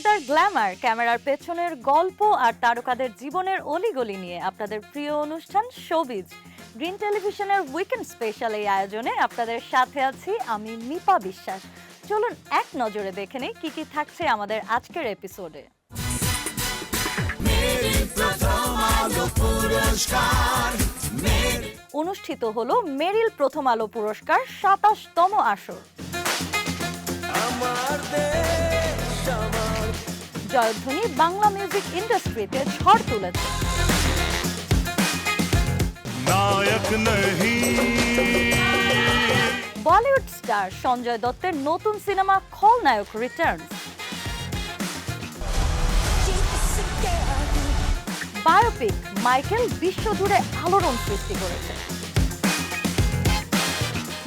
পর্দার গ্ল্যামার, ক্যামেরার পেছনের গল্প আর তারকাদের জীবনের অলিগলি নিয়ে আপনাদের প্রিয় অনুষ্ঠান শোবিজ। গ্রিন টেলিভিশনের উইকেন্ড স্পেশাল এই আয়োজনে আপনাদের সাথে আছি আমি মিপা বিশ্বাস। চলুন এক নজরে দেখে নেই কি কি থাকছে আমাদের আজকের এপিসোডে। অনুষ্ঠিত হলো মেরিল প্রথম আলো পুরস্কার ২৭তম আসর। জয়ধ্বনি বাংলা মিউজিক ইন্ডাস্ট্রিতে ঝড় তুলেছে। বলিউড স্টার সঞ্জয় দত্তের নতুন সিনেমা খলনায়ক রিটার্নস। বায়োপিক মাইকেল বিশ্বজুড়ে আলোড়ন সৃষ্টি করেছে।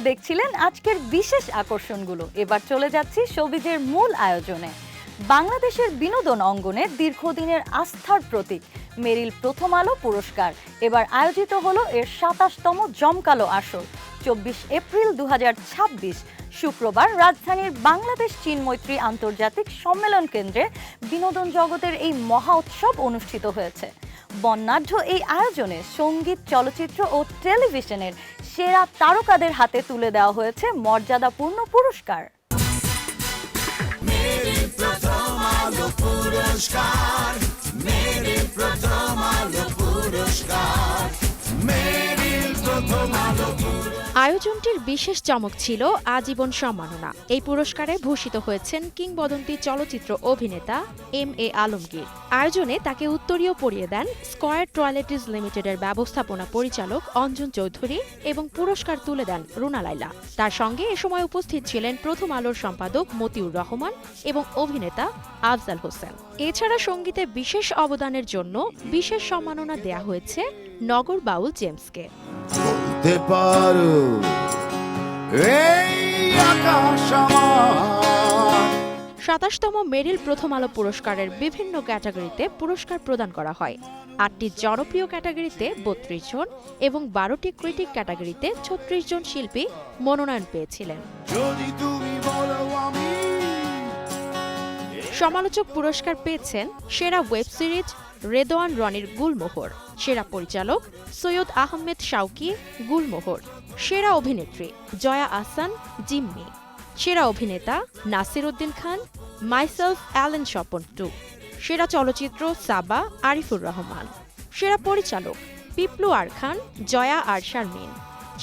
দেখছিলেন আজকের বিশেষ আকর্ষণগুলো। এবার চলে যাচ্ছি শোবিজের মূল আয়োজনে। বাংলাদেশের বিনোদন অঙ্গনে দীর্ঘদিনের আস্থার প্রতীক মেরিল প্রথম আলো পুরস্কার এবার আয়োজিত হলো এর ২৭তম জমকালো আসর। ২৪ এপ্রিল ২০২৬ শুক্রবার রাজধানীর বাংলাদেশ চীন মৈত্রী আন্তর্জাতিক সম্মেলন কেন্দ্রে বিনোদন জগতের এই মহা উৎসব অনুষ্ঠিত হয়েছে। বর্ণাঢ্য এই আয়োজনে সঙ্গীত, চলচ্চিত্র ও টেলিভিশনের সেরা তারকাদের হাতে তুলে দেওয়া হয়েছে মর্যাদাপূর্ণ পুরস্কার। আয়োজনটির বিশেষ চমক ছিল আজীবন সম্মাননা। এই পুরস্কারে ভূষিত হয়েছেন কিংবদন্তি চলচ্চিত্র অভিনেতা এম.এ. আলমগীর। আয়োজনে তাকে উত্তরীয় পরিয়ে দেন স্কয়ার টয়লেটিস লিমিটেডের ব্যবস্থাপনা পরিচালক অঞ্জন চৌধুরী এবং পুরস্কার তুলে দেন রুনা লায়লা। তার সঙ্গে এ সময় উপস্থিত ছিলেন প্রথম আলোর সম্পাদক মতিউর রহমান এবং অভিনেতা আফজাল হোসেন। এছাড়া সঙ্গীতে বিশেষ অবদানের জন্য বিশেষ সম্মাননা দেয়া হয়েছে নগর বাউল জেমসকে। ২৭তম মেরিল প্রথম আলো পুরস্কারের বিভিন্ন ক্যাটাগরিতে পুরস্কার প্রদান করা হয়। ৮টি জনপ্রিয় ক্যাটাগরিতে ৩২ জন এবং ১২টি ক্রিটিক ক্যাটাগরিতে ৩৬ জন শিল্পী মনোনয়ন পেয়েছিলেন। সমালোচক পুরস্কার পেয়েছেন সেরা ওয়েব সিরিজ রেদওয়ান রনির গুলমোহর, সেরা পরিচালক সৈয়দ আহমেদ শাওকি গুলমোহর, সেরা অভিনেত্রী জয়া আহসান জিম্মি, সেরা অভিনেতা নাসির উদ্দিন খান মাইসেলফ অ্যালেন স্বপন 2, সেরা চলচ্চিত্র সাবা আরিফুর রহমান, সেরা পরিচালক পিপলু আর খান জয়া আর শারমিন,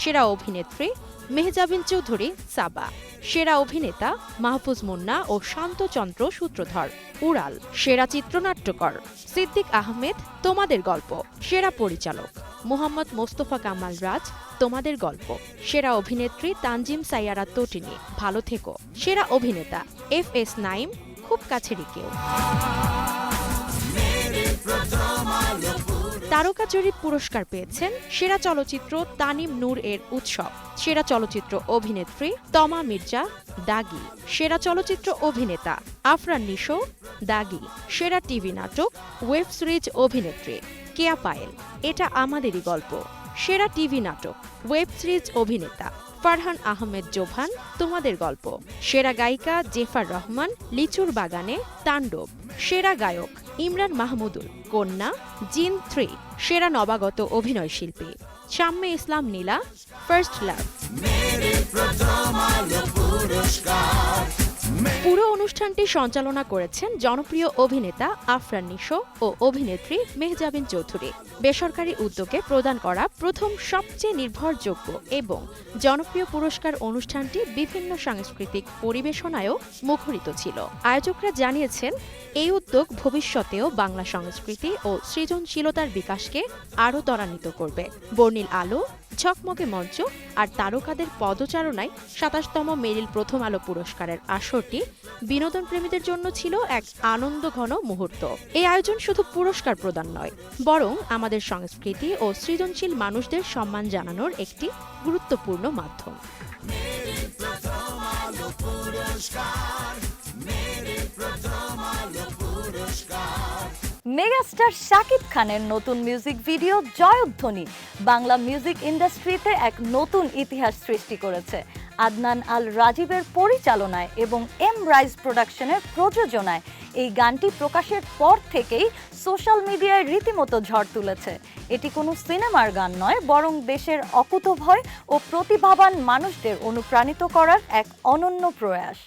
সেরা অভিনেত্রী মেহজাবিন চৌধুরী সাবা, সেরা অভিনেতা মাহফুজ মুন্না ও শান্তচন্দ্র সূত্রধর উড়াল, সেরা চিত্রনাট্যকর সিদ্দিক আহমেদ তোমাদের গল্প, সেরা পরিচালক মোহাম্মদ মোস্তফা কামাল রাজ তোমাদের গল্প, সেরা অভিনেত্রী তানজিম সাইয়ারা তটিনী ভালো থেকো, সেরা অভিনেতা এফ.এস. নাইম খুব কাছেরই কেউ। তারকা জরিপ পুরস্কার পেয়েছেন সেরা চলচ্চিত্র তানিম নূর এর উৎসব, সেরা চলচ্চিত্র অভিনেত্রী তমা মির্জা দাগি, সেরা চলচ্চিত্র অভিনেতা আফরান নিশো দাগি, সেরা টিভি নাটক ওয়েব সিরিজ অভিনেত্রী কেয়া পায়েল এটা আমাদেরই গল্প, সেরা টিভি নাটক ওয়েব সিরিজ অভিনেতা ফারহান আহমেদ জোভান তোমাদের গল্প, সেরা গায়িকা জেফার রহমান লিচুর বাগানে তাণ্ডব, সেরা গায়ক ইমরান মাহমুদুল কন্যা জিন 3, সেরা নবাগত অভিনয় শিল্পী শাম্মে ইসলাম নীলা ফার্স্ট লাভ। পুরো অনুষ্ঠানটি সঞ্চালনা করেছেন জনপ্রিয় অভিনেতা আফরান নিশো ও অভিনেত্রী মেহজাবিন চৌধুরী। বেসরকারি উদ্যোগে প্রদান করা প্রথম সবচেয়ে নির্ভরযোগ্য এবং জনপ্রিয় পুরস্কার অনুষ্ঠানটি বিভিন্ন সাংস্কৃতিক পরিবেশনায়ও মুখরিত ছিল। আয়োজকরা জানিয়েছেন এই উদ্যোগ ভবিষ্যতেও বাংলা সংস্কৃতি ও সৃজনশীলতার বিকাশকে আরও ত্বরান্বিত করবে। বর্ণিল আলো, ঝকমকে মঞ্চ আর তারকাদের পদচারণায় ২৭তম মেরিল প্রথম আলো পুরস্কারের আসরটি বিনোদন প্রেমীদের জন্য ছিল এক আনন্দঘন মুহূর্ত। এই আয়োজন শুধু পুরস্কার প্রদান নয়, বরং আমাদের সংস্কৃতি ও সৃজনশীল মানুষদের সম্মান জানানোর একটি গুরুত্বপূর্ণ মাধ্যম। মেগাস্টার শাকিব খানের নতুন মিউজিক ভিডিও জয়ধ্বনি বাংলা মিউজিক ইন্ডাস্ট্রিতে এক নতুন ইতিহাস সৃষ্টি করেছে। আদনান আল রাজীবের পরিচালনায় এবং এম রাইজ প্রোডাকশনের প্রযোজনায় এই গানটি প্রকাশের পর থেকেই সোশ্যাল মিডিয়ায় রীতিমতো ঝড় তুলেছে। এটি কোনো সিনেমার গান নয়, বরং দেশের অকুতোভয় ও প্রতিভাবান মানুষদের অনুপ্রাণিত করার এক অনন্য প্রয়াস।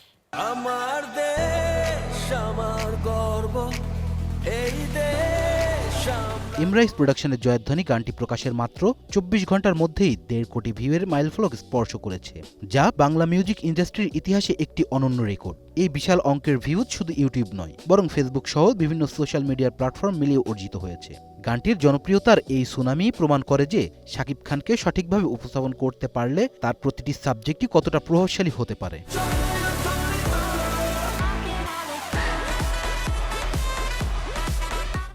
আমার দেশ আমার গর্ব, এই দেশ ইমরাইজ প্রোডাকশনের জয়ধ্বনি গানটি প্রকাশের মাত্র ২৪ ঘন্টার মধ্যেই ১.৫ কোটি ভিউয়ের মাইলফলক স্পর্শ করেছে, যা বাংলা মিউজিক ইন্ডাস্ট্রির ইতিহাসে একটি অনন্য রেকর্ড। এই বিশাল অঙ্কের ভিউজ শুধু ইউটিউব নয়, বরং ফেসবুক সহ বিভিন্ন সোশ্যাল মিডিয়ার প্ল্যাটফর্ম মিলিয়ে অর্জিত হয়েছে। গানটির জনপ্রিয়তার এই সুনামি প্রমাণ করে যে শাকিব খানকে সঠিকভাবে উপস্থাপন করতে পারলে তার প্রতিটি সাবজেক্টই কতটা প্রভাবশালী হতে পারে।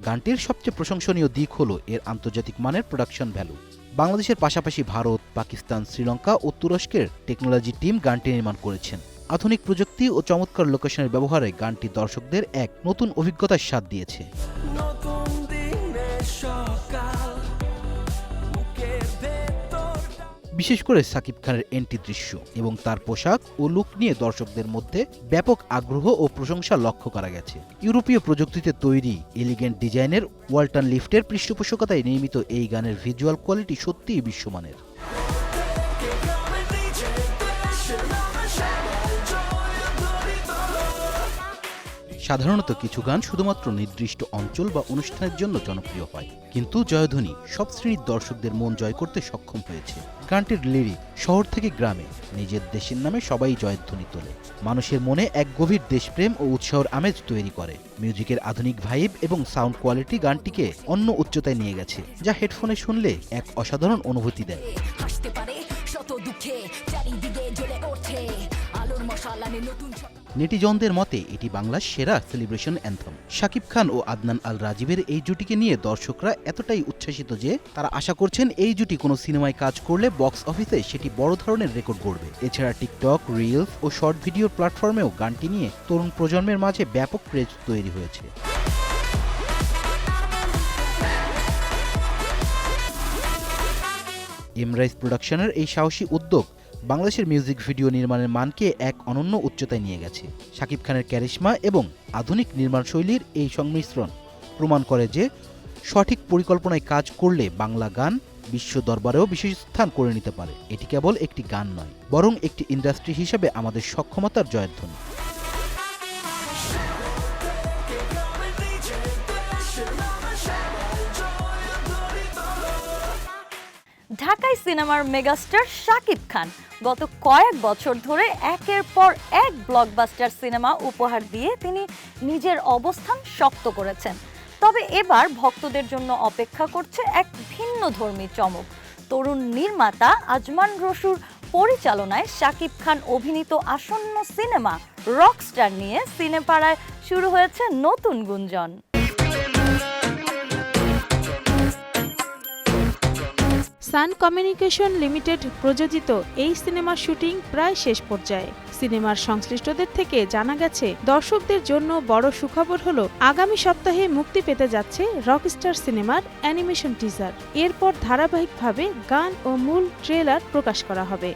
গানটির সবচেয়ে প্রশংসনীয় দিক হলো এর আন্তর্জাতিক মানের প্রোডাকশন ভ্যালু। বাংলাদেশের পাশাপাশি ভারত, পাকিস্তান, শ্রীলঙ্কা ও তুরস্কের টেকনোলজি টিম গানটি নির্মাণ করেছেন। আধুনিক প্রযুক্তি ও চমৎকার লোকেশনের ব্যবহারে গানটি দর্শকদের এক নতুন অভিজ্ঞতার স্বাদ দিয়েছে। নতুন দিনের সকাল, বুকের ভেতর বিশেষ করে সাকিব খানের এন্ট্রি দৃশ্য এবং তার পোশাক ও লুক নিয়ে দর্শকদের মধ্যে ব্যাপক আগ্রহ ও প্রশংসা লক্ষ্য করা গেছে। ইউরোপীয় প্রযুক্তিতে তৈরি এলিগেন্ট ডিজাইনের ওয়ালটন লিফটের পৃষ্ঠপোষকতায় নির্মিত এই গানের ভিজুয়াল কোয়ালিটি সত্যিই বিশ্বমানের। সাধারণত কিছু গান শুধুমাত্র নির্দিষ্ট অঞ্চল বা অনুষ্ঠানের জন্য জনপ্রিয় হয়, কিন্তু জয়ধ্বনি সব শ্রেণীর দর্শকদের মন জয় করতে সক্ষম হয়েছে। গানটির লিরিক শহর থেকে গ্রামে নিজের দেশের নামে সবাই জয়ধ্বনি তোলে, মানুষের মনে এক গভীর দেশপ্রেম ও উৎসাহের আমেজ তৈরি করে। মিউজিকের আধুনিক ভাইব এবং সাউন্ড কোয়ালিটি গানটিকে অন্য উচ্চতায় নিয়ে গেছে, যা হেডফোনে শুনলে এক অসাধারণ অনুভূতি দেয়। নেটিজনদের মতে এটি বাংলার সেরা সেলিব্রেশন অ্যান্থম। শাকিব খান ও আদনান আল রাজীবের এই জুটিকে নিয়ে দর্শকরা এতটাই উচ্ছ্বাসিত যে তারা আশা করছেন এই জুটি কোনো সিনেমায় কাজ করলে বক্স অফিসে সেটি বড় ধরনের রেকর্ড গড়বে। এছাড়া টিকটক, রিলস ও শর্ট ভিডিওর প্ল্যাটফর্মেও গানটি নিয়ে তরুণ প্রজন্মের মাঝে ব্যাপক ক্রেজ তৈরি হয়েছে। ইমরাইজ প্রোডাকশনের এই সাহসী উদ্যোগ বাংলাদেশের মিউজিক ভিডিও নির্মাণের মানকে এক অনন্য উচ্চতায় নিয়ে গেছে। শাকিব খানের ক্যারিশমা এবং আধুনিক নির্মাণ শৈলীর এই সংমিশ্রণ প্রমাণ করে যে সঠিক পরিকল্পনায় কাজ করলে বাংলা গান বিশ্ব দরবারেও বিশেষ স্থান করে নিতে পারে। এটি কেবল একটি গান নয়, বরং একটি ইন্ডাস্ট্রি হিসেবে আমাদের সক্ষমতার জয়ধ্বনি। ঢাকাই সিনেমার মেগাস্টার শাকিব খান গত কয়েক বছর ধরে একের পর এক ব্লকবাস্টার সিনেমা উপহার দিয়ে তিনি নিজের অবস্থান শক্ত করেছেন। তবে এবার ভক্তদের জন্য অপেক্ষা করছে এক ভিন্নধর্মী চমক। তরুণ নির্মাতা আজমান রসুর পরিচালনায় শাকিব খান অভিনীত আসন্ন সিনেমা রকস্টার নিয়ে সিনেপাড়ায় শুরু হয়েছে নতুন গুঞ্জন। সান কমিউনিকেশন লিমিটেড প্রযোজিত এই সিনেমার শুটিং প্রায় শেষ পর্যায়ে। সিনেমার সংশ্লিষ্টদের থেকে জানা গেছে, দর্শকদের জন্য বড় সুখবর হলো আগামী সপ্তাহে মুক্তি পেতে যাচ্ছে রকস্টার সিনেমার অ্যানিমেশন টিজার। এরপর ধারাবাহিকভাবে গান ও মূল ট্রেলার প্রকাশ করা হবে।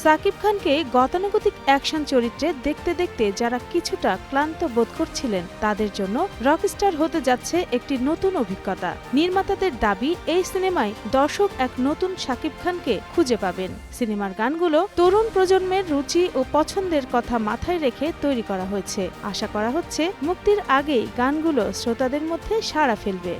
সাকিব খানকে গতানুগতিক অ্যাকশন চরিত্রে দেখতে দেখতে যারা কিছুটা ক্লান্ত বোধ করছিলেন, তাদের জন্য রকস্টার হতে যাচ্ছে একটি নতুন অভিজ্ঞতা। নির্মাতাদের দাবি, এই সিনেমায় দর্শক এক নতুন শাকিব খানকে খুঁজে পাবেন। সিনেমার গানগুলো তরুণ প্রজন্মের রুচি ও পছন্দের কথা মাথায় রেখে তৈরি করা হয়েছে। আশা করা হচ্ছে মুক্তির আগেই গানগুলো শ্রোতাদের মধ্যে সাড়া ফেলবে।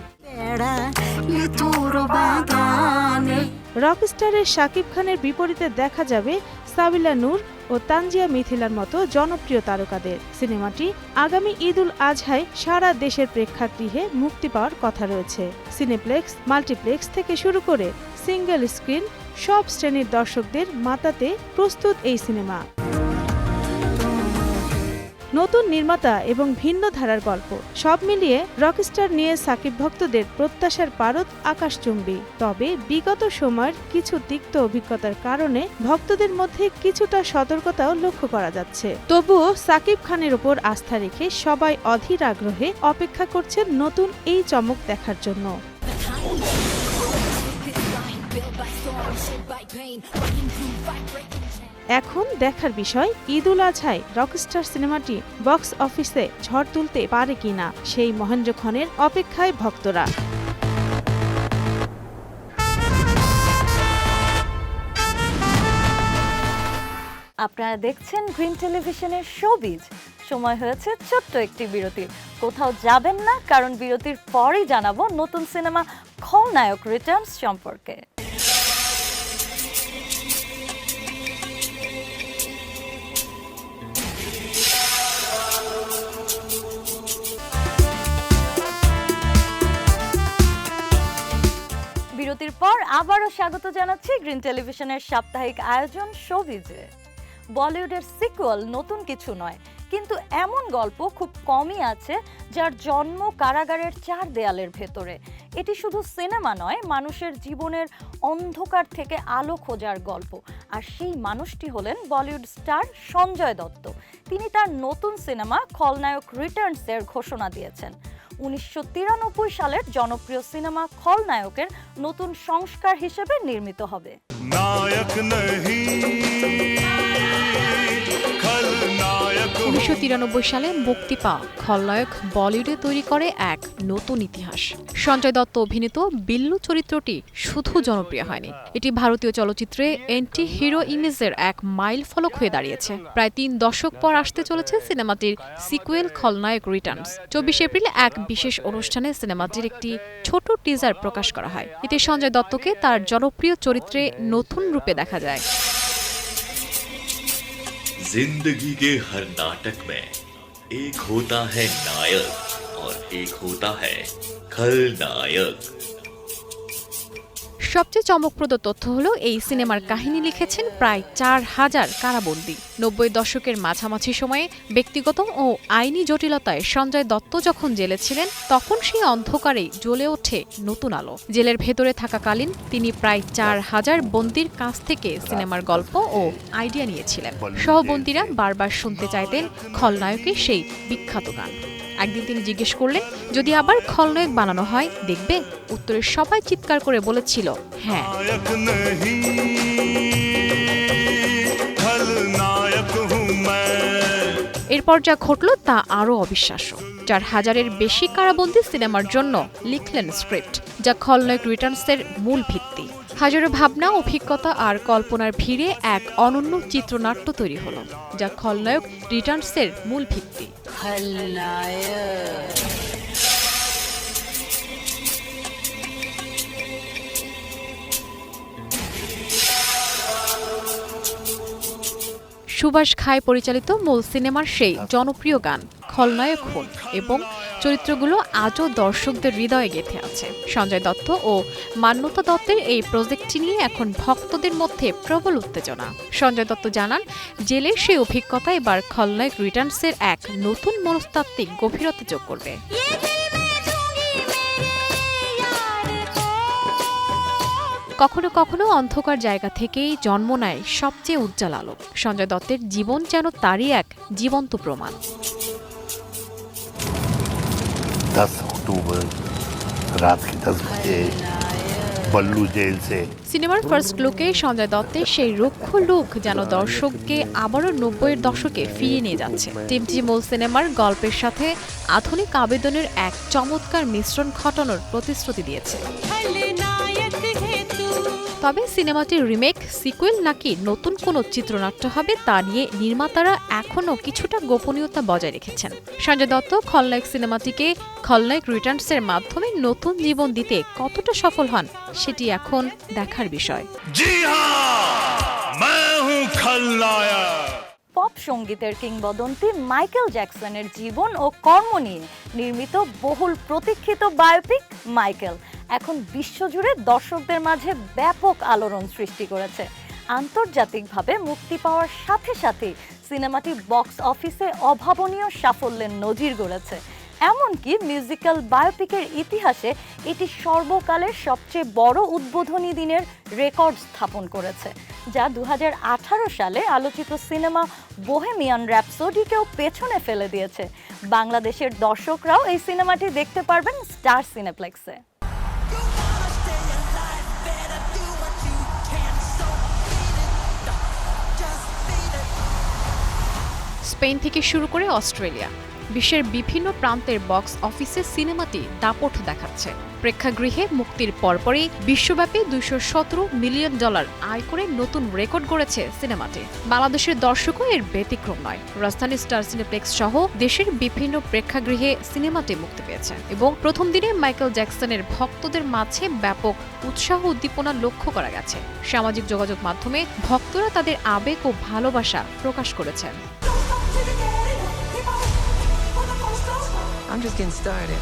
রকস্টারের শাকিব খানের বিপরীতে দেখা যাবে সাবিলা নূর ও তানজিয়া মিথিলার মতো জনপ্রিয় তারকাদের। সিনেমাটি আগামী ঈদ উল আজহায় সারা দেশের প্রেক্ষাগৃহে মুক্তি পাওয়ার কথা রয়েছে। সিনেপ্লেক্স, মাল্টিপ্লেক্স থেকে শুরু করে সিঙ্গেল স্ক্রিন সব শ্রেণীর দর্শকদের মাতাতে প্রস্তুত এই সিনেমা। নতুন নির্মাতা এবং ভিন্ন ধারার গল্প, সব মিলিয়ে রকস্টার নিয়ে সাকিব ভক্তদের প্রত্যাশার পারদ আকাশচুম্বী। তবে বিগত সময়ের কিছু তিক্ত অভিজ্ঞতার কারণে ভক্তদের মধ্যে কিছুটা সতর্কতাও লক্ষ্য করা যাচ্ছে। তবুও সাকিব খানের উপর আস্থা রেখে সবাই অধীর আগ্রহে অপেক্ষা করছেন নতুন এই চমক দেখার জন্য। এখন দেখার বিষয় ঈদুল আজহায় রকস্টার সিনেমাটি বক্স অফিসে ঝড় তুলতে পারে কিনা, সেই মহেন্দ্রক্ষণের অপেক্ষায় ভক্তরা। আপনারা দেখছেন গ্রিন টেলিভিশনের শোবিজ। সময় হয়েছে ছোট্ট একটি বিরতির। কোথাও যাবেন না, কারণ বিরতির পরেই জানাবো নতুন সিনেমা খলনায়ক রিটার্নস সম্পর্কে। বিরতির পর আবারও স্বাগত জানাচ্ছি গ্রিন টেলিভিশনের সাপ্তাহিক আয়োজন শোবিজে। বলিউডের সিকুয়াল নতুন কিছু নয়, কিন্তু এমন গল্প খুব কমই আছে যার জন্ম কারাগারের চার দেয়ালের ভেতরে। এটি শুধু সিনেমা নয়, মানুষের জীবনের অন্ধকার থেকে আলো খোঁজার গল্প। আর সেই মানুষটি হলেন বলিউড স্টার সঞ্জয় দত্ত। তিনি তার নতুন সিনেমা খলনায়ক রিটার্নসের ঘোষণা দিয়েছেন। 1993 সালের জনপ্রিয় সিনেমা খলনায়কের নতুন সংস্কার হিসেবে নির্মিত হবে। नायक नहीं 1993 সালে মুক্তি পাওয়া খলনায়ক বলিউডে তৈরি করে এক নতুন ইতিহাস। সঞ্জয় দত্ত অভিনীত বিল্লু চরিত্রটি শুধু জনপ্রিয় হয়নি, এটি ভারতীয় চলচ্চিত্রে অ্যান্টি হিরো ইমেজের এক মাইল ফলক হয়ে দাঁড়িয়েছে। প্রায় 3 দশক পর আসতে চলেছে সিনেমাটির সিকুয়েল খলনায়ক রিটার্নস। 24 এপ্রিল এক বিশেষ অনুষ্ঠানে সিনেমাটির একটি ছোট টিজার প্রকাশ করা হয়। এতে সঞ্জয় দত্তকে তার জনপ্রিয় চরিত্রে নতুন রূপে দেখা যায়। जिंदगी के हर नाटक में एक होता है नायक और एक होता है खलनायक। সবচেয়ে চমকপ্রদ তথ্য হলো এই সিনেমার কাহিনী লিখেছেন প্রায় 4000 কারাবন্দী। 90 দশকের মাঝামাঝি সময়ে ব্যক্তিগত ও আইনি জটিলতায় সঞ্জয় দত্ত যখন জেলে ছিলেন, তখন সেই অন্ধকারেই জ্বলে ওঠে নতুন আলো। জেলের ভেতরে থাকাকালীন তিনি প্রায় 4000 বন্দীর কাছ থেকে সিনেমার গল্প ও আইডিয়া নিয়েছিলেন। সহবন্দীরা বারবার শুনতে চাইতেন খলনায়কের সেই বিখ্যাত গান। একদিন তিনি জিজ্ঞেস করলেন, যদি আবার খলনায়ক বানানো হয় দেখবে? উত্তরে সবাই চিৎকার করে বলেছিল হ্যাঁ। नायक नहीं खलनायक हूँ मैं। এরপর যা ঘটল তা আরও অবিশ্বাস্য। 4000-এর বেশি কারাবন্দী সিনেমার জন্য লিখলেন স্ক্রিপ্ট, যা খলনায়ক রিটার্নসের মূল ভিত্তি। হাজারো ভাবনা, অভিজ্ঞতা আর কল্পনার ভিড়ে এক অনন্য চিত্রনাট্য তৈরি হলো, যা খলনায়ক রিটার্নসের মূল ভিত্তি। সুভাষ ঘাই পরিচালিত মূল সিনেমার সেই জনপ্রিয় গান খলনায়ক হন এবং চরিত্রগুলো আজও দর্শকদের হৃদয়ে গেঁথে আছে। সঞ্জয় দত্ত ও মান্যতা দত্তের এই প্রজেক্টটি নিয়ে এখন ভক্তদের মধ্যে প্রবল উত্তেজনা। সঞ্জয় দত্ত জানান, জেলের সেই অভিজ্ঞতা এবার খলনায়ক রিটার্নসের এক নতুন মনস্তাত্ত্বিক গভীরতা যোগ করবে। কখনো কখনো অন্ধকার জায়গা থেকেই জন্ম নেয় সবচেয়ে উজ্জ্বল আলো। সঞ্জয় দত্তের জীবন যেন তারই এক জীবন্ত প্রমাণ। 10 अक्टूबर रात के 10 बजे बल्लू जेल से। সিনেমার ফার্স্ট লুকে সঞ্জয় দত্তের সেই রুক্ষ লুক যেন দর্শককে আবারও 90-এর দশকে ফিরিয়ে নিয়ে যাচ্ছে। টিমটি মূল সিনেমার গল্পের সাথে আধুনিক আবেদনের এক চমৎকার মিশ্রণ ঘটানোর প্রতিশ্রুতি দিয়েছে। তবে সিনেমাটির রিমেক, সিকুয়েল নাকি নতুন কোনো চিত্রনাট্য হবে তা নিয়ে নির্মাতারা এখনও কিছুটা গোপনীয়তা বজায় রেখেছেন। সঞ্জয় দত্ত খলনায়ক সিনেমাটিকে খলনায়ক রিটার্নসের মাধ্যমে নতুন জীবন দিতে কতটা সফল হন সেটি এখন দেখার বিষয়। जी हाँ, मैं हूँ खलनायक। পপ সঙ্গীতের কিংবদন্তি মাইকেল জ্যাকসনের জীবন ও কর্ম নিয়ে নির্মিত বহুল প্রতীক্ষিত বায়োপিক মাইকেল এখন বিশ্বজুড়ে দর্শকদের মাঝে ব্যাপক আলোড়ন সৃষ্টি করেছে। আন্তর্জাতিকভাবে মুক্তি পাওয়ার সাথে সাথে সিনেমাটি বক্স অফিসে অভাবনীয় সাফল্যের নজির গড়েছে। এমনকি মিউজিক্যাল বায়োপিকের ইতিহাসে এটি সর্বকালের সবচেয়ে বড় উদ্বোধনী দিনের রেকর্ড স্থাপন করেছে, যা 2018 সালে আলোচিত সিনেমা বোহেমিয়ান র্যাপসোডিকেও পেছনে ফেলে দিয়েছে। বাংলাদেশের দর্শকরাও এই সিনেমাটি দেখতে পারবেন স্টার সিনেপ্লেক্সে। স্পেন থেকে শুরু করে অস্ট্রেলিয়া, বিশ্বের বিভিন্ন প্রান্তের বক্স অফিসে সিনেমাটি দাপট দেখাচ্ছে। প্রেক্ষাগৃহে মুক্তির পরপরই বিশ্বব্যাপী $217 মিলিয়ন আয় করে নতুন রেকর্ড গড়েছে সিনেমাটি। বাংলাদেশের দর্শকও এর ব্যতিক্রম নয়। রাজধানী স্টার সিনেপ্লেক্স সহ দেশের বিভিন্ন প্রেক্ষাগৃহে সিনেমাটি মুক্তি পেয়েছে এবং প্রথম দিনে মাইকেল জ্যাকসনের ভক্তদের মাঝে ব্যাপক উৎসাহ উদ্দীপনা লক্ষ্য করা গেছে। সামাজিক যোগাযোগ মাধ্যমে ভক্তরা তাদের আবেগ ও ভালোবাসা প্রকাশ করেছেন। I'm just getting started.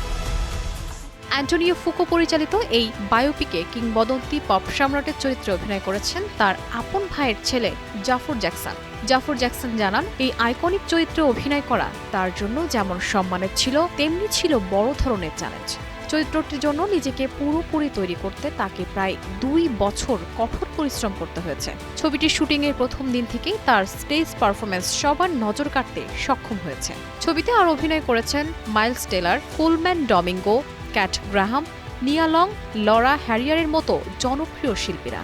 Antonio Foucault পরিচালিত এই বায়োপিকে কিংবদন্তি পপ সম্রাটের চরিত্রে অভিনয় করেছেন তার আপন ভাইয়ের ছেলে জাফর জ্যাকসন। জাফর জ্যাকসন জানান, এই আইকনিক চরিত্রে অভিনয় করা তার জন্য যেমন সম্মানের ছিল, তেমনি ছিল বড় ধরনের চ্যালেঞ্জ। চরিত্রটির জন্য নিজেকে পুরোপুরি তৈরি করতে তাকে প্রায় 2 বছর কঠোর পরিশ্রম করতে হয়েছে। ছবিটির শুটিংয়ের প্রথম দিন থেকেই তার স্টেজ পারফরমেন্স সবার নজর কাড়তে সক্ষম হয়েছে। ছবিতে আর অভিনয় করেছেন Miles Taylor, Coleman Domingo, Kat Graham, Nia Long, Laura হ্যারিয়ারের মতো জনপ্রিয় শিল্পীরা।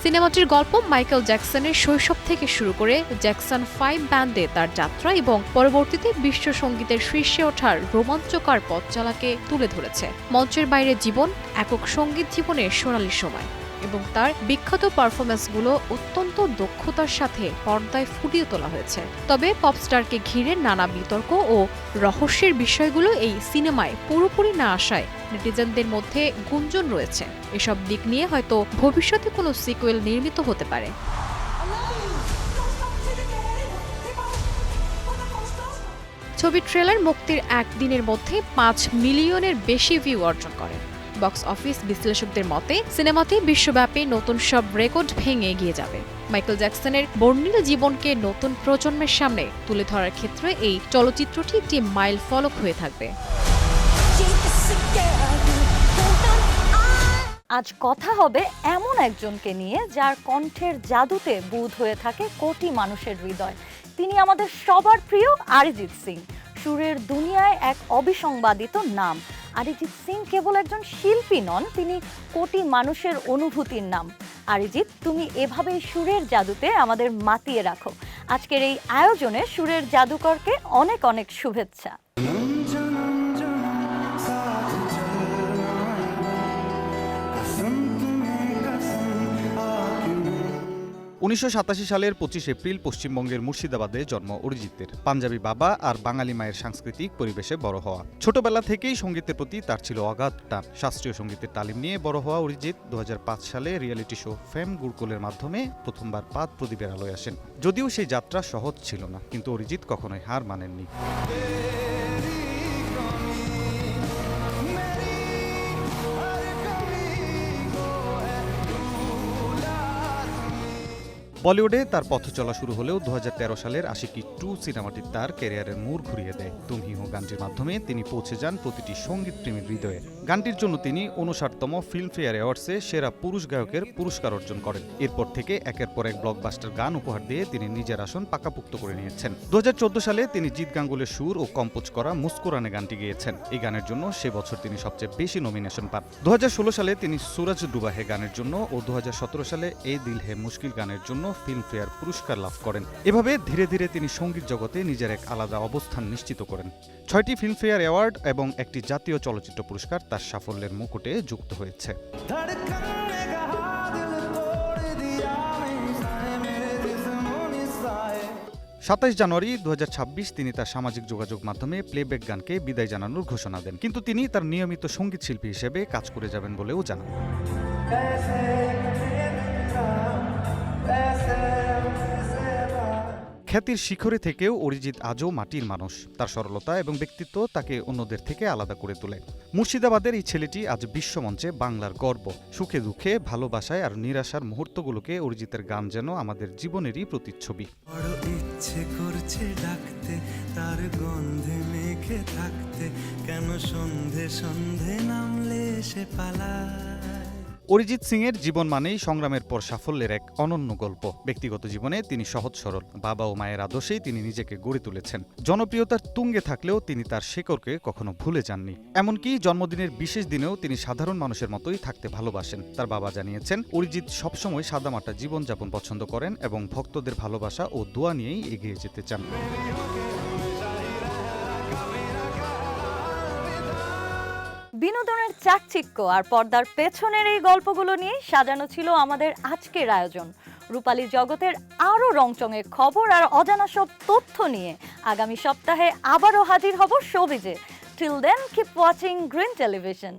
সিনেমাটির গল্প মাইকেল জ্যাকসনের শৈশব থেকে শুরু করে জ্যাকসন 5 ব্যান্ডে তার যাত্রা এবং পরবর্তীতে বিশ্ব সঙ্গীতের শীর্ষে ওঠার রোমাঞ্চকর পথ চলাকে তুলে ধরেছে। মঞ্চের বাইরে জীবন, একক সঙ্গীত জীবনের সোনালী সময় এবং তার বিখ্যাত পারফরম্যান্সগুলো অত্যন্ত দক্ষতার সাথে পর্দায় ফুটিয়ে তোলা হয়েছে। তবে পপস্টারকে ঘিরে নানা বিতর্ক ও রহস্যের বিষয়গুলো এই সিনেমায় পুরোপুরি না আসায় নেটিজেনদের মধ্যে গুঞ্জন রয়েছে। এসব দিক নিয়ে হয়তো ভবিষ্যতে কোনো সিকুয়েল নির্মিত হতে পারে। ছবির ট্রেলার মুক্তির একদিনের মধ্যে 5 মিলিয়নের বেশি ভিউ অর্জন করে। বক্স অফিস বিশ্লেষকদের মতে সিনেমাটি বিশ্বব্যাপী নতুন সব রেকর্ড ভেঙে এগিয়ে যাবে। মাইকেল জ্যাকসনের বর্ণিল জীবনকে নতুন প্রজন্মের সামনে তুলে ধরার ক্ষেত্রে এই চলচ্চিত্রটি একটি মাইল ফলক হয়ে থাকবে। আজ কথা হবে এমন একজনকে নিয়ে যার কণ্ঠের জাদুতে বুঁদ হয়ে থাকে কোটি মানুষের হৃদয়। তিনি আমাদের সবার প্রিয় অরিজিৎ সিং। সুরের দুনিয়ায় এক অবিসংবাদিত নাম। অরিজিৎ সিং কেবল একজন শিল্পী নন, তিনি কোটি মানুষের অনুভূতির নাম। অরিজিৎ, তুমি এভাবেই সুরের জাদুতে আমাদের মাতিয়ে রাখো। আজকের এই আয়োজনে সুরের জাদুকরকে অনেক অনেক শুভেচ্ছা। 1987 সালের 25 এপ্রিল পশ্চিমবঙ্গের মুর্শিদাবাদে জন্ম অরিজিতের। পাঞ্জাবি বাবা আর বাঙালি মায়ের সাংস্কৃতিক পরিবেশে বড় হওয়া। ছোটবেলা থেকেই সঙ্গীতের প্রতি তার ছিল অগাধ টান। শাস্ত্রীয় সঙ্গীতের তালিম নিয়ে বড় হওয়া অরিজিৎ 2005 সালে রিয়েলিটি শো ফেম গুরুকুলের মাধ্যমে প্রথমবার পাদ প্রদীপের আলোয় আসেন। যদিও সেই যাত্রা সহজ ছিল না, কিন্তু অরিজিৎ কখনোই হার মানেননি। বলিউডে তার পথ চলা শুরু হলেও 2013 সালের আশিকি 2 সিনেমাটি তার ক্যারিয়ারের মোড় ঘুরিয়ে দেয়। তুম হি হো গানটির মাধ্যমে তিনি পৌঁছে যান প্রতিটি সঙ্গীতপ্রেমীর হৃদয়ে। গানটির জন্য তিনি 59তম ফিল্মফেয়ার অ্যাওয়ার্ডসে সেরা পুরুষ গায়কের পুরস্কার অর্জন করেন। এরপর থেকে একের পর এক ব্লকবাস্টার গান উপহার দিয়ে তিনি নিজের আসন পাকাপোক্ত করে নিয়েছেন। 2014 সালে তিনি জিৎ গাঙ্গুলির সুর ও কম্পোজ করা মুস্কুরানে গানটি গেয়েছেন। এই গানের জন্য সে বছর তিনি সবচেয়ে বেশি নমিনেশন পান। 2016 সালে তিনি সুরজ ডুবা হে গানের জন্য ও 2017 সালে এ দিল হে মুশকিল গানের জন্য ফিল্মফেয়ার পুরস্কার লাভ করেন। এভাবে ধীরে ধীরে তিনি সঙ্গীত জগতে নিজের এক আলাদা অবস্থান নিশ্চিত করেন। 6টি ফিল্মফেয়ার অ্যাওয়ার্ড এবং একটি জাতীয় চলচ্চিত্র পুরস্কার তার সাফল্যের মুকুটে যুক্ত হয়েছে। 27 জানুয়ারি 2026 তিনি তার সামাজিক যোগাযোগ মাধ্যমে প্লেব্যাক গানকে বিদায় জানানোর ঘোষণা দেন, কিন্তু তিনি তার নিয়মিত সঙ্গীত শিল্পী হিসেবে কাজ করে যাবেন বলেও জানান। খ্যাতির শিখরে থেকেও অরিজিৎ আজও মাটির মানুষ। তার সরলতা এবং ব্যক্তিত্ব তাকে অন্যদের থেকে আলাদা করে তোলে। মুর্শিদাবাদের এই ছেলেটি আজ বিশ্বমঞ্চে বাংলার গর্ব। সুখে দুঃখে, ভালোবাসায় আর নিরাশার মুহূর্তগুলোকে অরিজিতের গান যেন আমাদের জীবনেরই প্রতিচ্ছবি। বড় ইচ্ছে করছে ডাকতে, তার গন্ধে মেখে থাকতে, কেন সন্ধে সন্ধে নামলে সে পালায়। অরিজিৎ সিং এর জীবন মানেই সংগ্রামের পর সাফল্যের এক অনন্য গল্প। ব্যক্তিগত জীবনে তিনি সহজ সরল, বাবা ও মায়ের আদর্শেই তিনি নিজেকে গড়ে তুলেছেন। জনপ্রিয়তার তুঙ্গে থাকলেও তিনি তার শেকড়কে কখনো ভুলে যাননি। এমনকি জন্মদিনের বিশেষ দিনেও তিনি সাধারণ মানুষের মতোই থাকতে ভালোবাসেন। তার বাবা জানিয়েছেন, অরিজিৎ সবসময় সাদামাটা জীবনযাপন পছন্দ করেন এবং ভক্তদের ভালোবাসা ও দোয়া নিয়েই এগিয়ে যেতে চান। বিনোদনের চাকচিক্য আর পর্দার পেছনের এই গল্পগুলো নিয়ে সাজানো ছিল আমাদের আজকের আয়োজন। রূপালী জগতের আরও রংচঙে খবর আর অজানা সব তথ্য নিয়ে আগামী সপ্তাহে আবারও হাজির হব শোবিজে। Till then keep watching Green television.